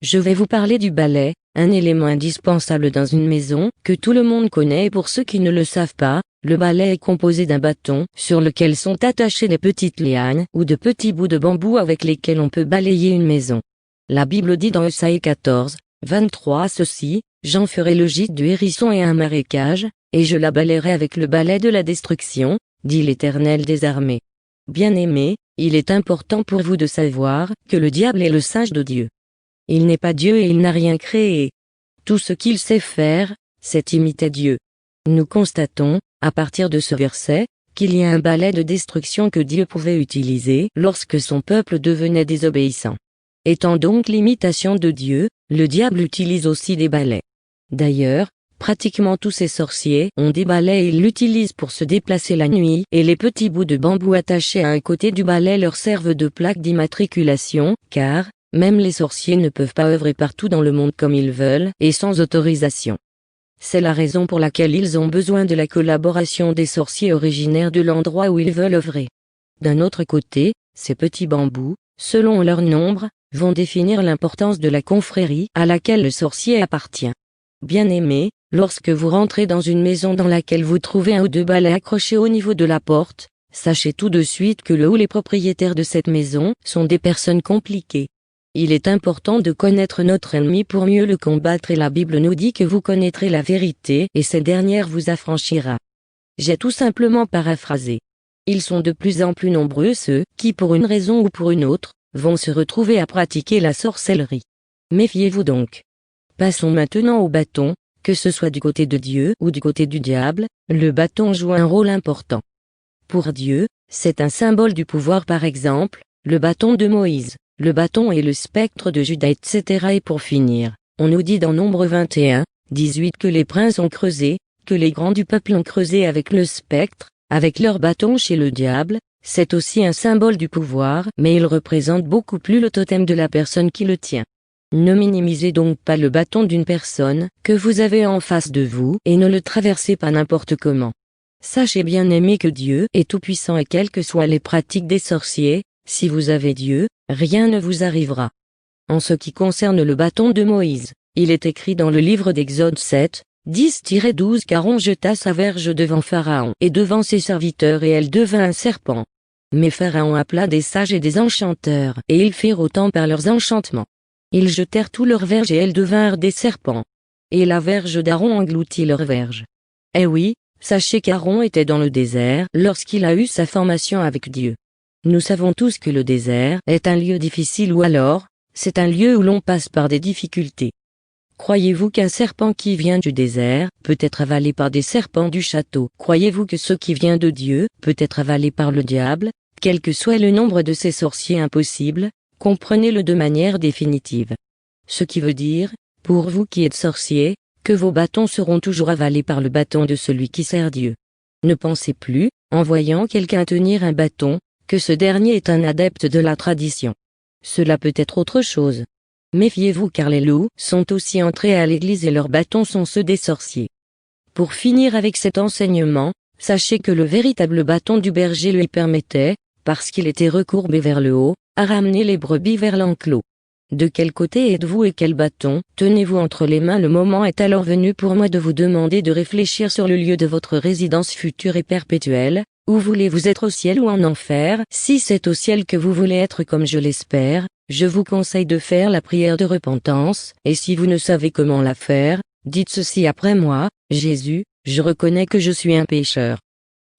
Je vais vous parler du balai, un élément indispensable dans une maison, que tout le monde connaît et pour ceux qui ne le savent pas, le balai est composé d'un bâton, sur lequel sont attachées des petites lianes ou de petits bouts de bambou avec lesquels on peut balayer une maison. La Bible dit dans Esaïe 14, 23 ceci, j'en ferai le gîte du hérisson et un marécage, et je la balayerai avec le balai de la destruction, dit l'Éternel des armées. Bien-aimés, il est important pour vous de savoir que le diable est le singe de Dieu. Il n'est pas Dieu et il n'a rien créé. Tout ce qu'il sait faire, c'est imiter Dieu. Nous constatons, à partir de ce verset, qu'il y a un balai de destruction que Dieu pouvait utiliser lorsque son peuple devenait désobéissant. Étant donc l'imitation de Dieu, le diable utilise aussi des balais. D'ailleurs, pratiquement tous ces sorciers ont des balais et ils l'utilisent pour se déplacer la nuit, et les petits bouts de bambou attachés à un côté du balai leur servent de plaque d'immatriculation, car, même les sorciers ne peuvent pas œuvrer partout dans le monde comme ils veulent, et sans autorisation. C'est la raison pour laquelle ils ont besoin de la collaboration des sorciers originaires de l'endroit où ils veulent œuvrer. D'un autre côté, ces petits bambous, selon leur nombre, vont définir l'importance de la confrérie à laquelle le sorcier appartient. Bien-aimés, lorsque vous rentrez dans une maison dans laquelle vous trouvez un ou deux balais accrochés au niveau de la porte, sachez tout de suite que le ou les propriétaires de cette maison sont des personnes compliquées. Il est important de connaître notre ennemi pour mieux le combattre et la Bible nous dit que vous connaîtrez la vérité et cette dernière vous affranchira. J'ai tout simplement paraphrasé. Ils sont de plus en plus nombreux ceux qui pour une raison ou pour une autre, vont se retrouver à pratiquer la sorcellerie. Méfiez-vous donc. Passons maintenant au bâton, que ce soit du côté de Dieu ou du côté du diable, le bâton joue un rôle important. Pour Dieu, c'est un symbole du pouvoir par exemple, le bâton de Moïse. Le bâton et le spectre de Juda etc. Et pour finir, on nous dit dans Nombre 21, 18 que les princes ont creusé, que les grands du peuple ont creusé avec le spectre, avec leur bâton chez le diable, c'est aussi un symbole du pouvoir, mais il représente beaucoup plus le totem de la personne qui le tient. Ne minimisez donc pas le bâton d'une personne que vous avez en face de vous et ne le traversez pas n'importe comment. Sachez bien aimer que Dieu est tout-puissant et quelles que soient les pratiques des sorciers, si vous avez Dieu, rien ne vous arrivera. En ce qui concerne le bâton de Moïse, il est écrit dans le livre d'Exode 7, 10-12 car on jeta sa verge devant Pharaon et devant ses serviteurs et elle devint un serpent. Mais Pharaon appela des sages et des enchanteurs et ils firent autant par leurs enchantements. Ils jetèrent tout leurs verges et elles devinrent des serpents. Et la verge d'Aaron engloutit leurs verges. Eh oui, sachez qu'Aaron était dans le désert lorsqu'il a eu sa formation avec Dieu. Nous savons tous que le désert est un lieu difficile ou alors, c'est un lieu où l'on passe par des difficultés. Croyez-vous qu'un serpent qui vient du désert peut être avalé par des serpents du château? Croyez-vous que ce qui vient de Dieu peut être avalé par le diable? Quel que soit le nombre de ces sorciers impossibles, comprenez-le de manière définitive. Ce qui veut dire, pour vous qui êtes sorciers, que vos bâtons seront toujours avalés par le bâton de celui qui sert Dieu. Ne pensez plus, en voyant quelqu'un tenir un bâton, que ce dernier est un adepte de la tradition. Cela peut être autre chose. Méfiez-vous car les loups sont aussi entrés à l'église et leurs bâtons sont ceux des sorciers. Pour finir avec cet enseignement, sachez que le véritable bâton du berger lui permettait, parce qu'il était recourbé vers le haut, à ramener les brebis vers l'enclos. De quel côté êtes-vous et quel bâton tenez-vous entre les mains? Le moment est alors venu pour moi de vous demander de réfléchir sur le lieu de votre résidence future et perpétuelle. Où voulez-vous être, au ciel ou en enfer? Si c'est au ciel que vous voulez être comme je l'espère, je vous conseille de faire la prière de repentance, et si vous ne savez comment la faire, dites ceci après moi: Jésus, je reconnais que je suis un pécheur.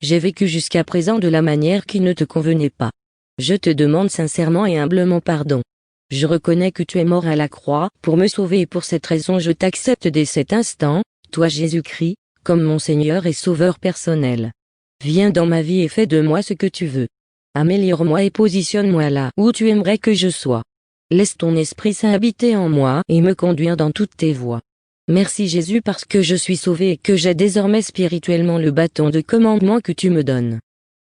J'ai vécu jusqu'à présent de la manière qui ne te convenait pas. Je te demande sincèrement et humblement pardon. Je reconnais que tu es mort à la croix pour me sauver et pour cette raison je t'accepte dès cet instant, toi Jésus-Christ, comme mon Seigneur et Sauveur personnel. Viens dans ma vie et fais de moi ce que tu veux. Améliore-moi et positionne-moi là où tu aimerais que je sois. Laisse ton Esprit Saint habiter en moi et me conduire dans toutes tes voies. Merci Jésus parce que je suis sauvé et que j'ai désormais spirituellement le bâton de commandement que tu me donnes.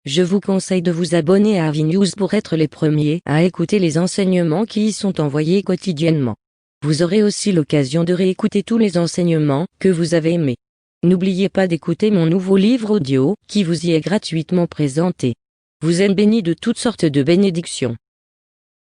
Je vous conseille de vous abonner à Avinews pour être les premiers à écouter les enseignements qui y sont envoyés quotidiennement. Vous aurez aussi l'occasion de réécouter tous les enseignements que vous avez aimés. N'oubliez pas d'écouter mon nouveau livre audio, qui vous y est gratuitement présenté. Vous êtes bénis de toutes sortes de bénédictions.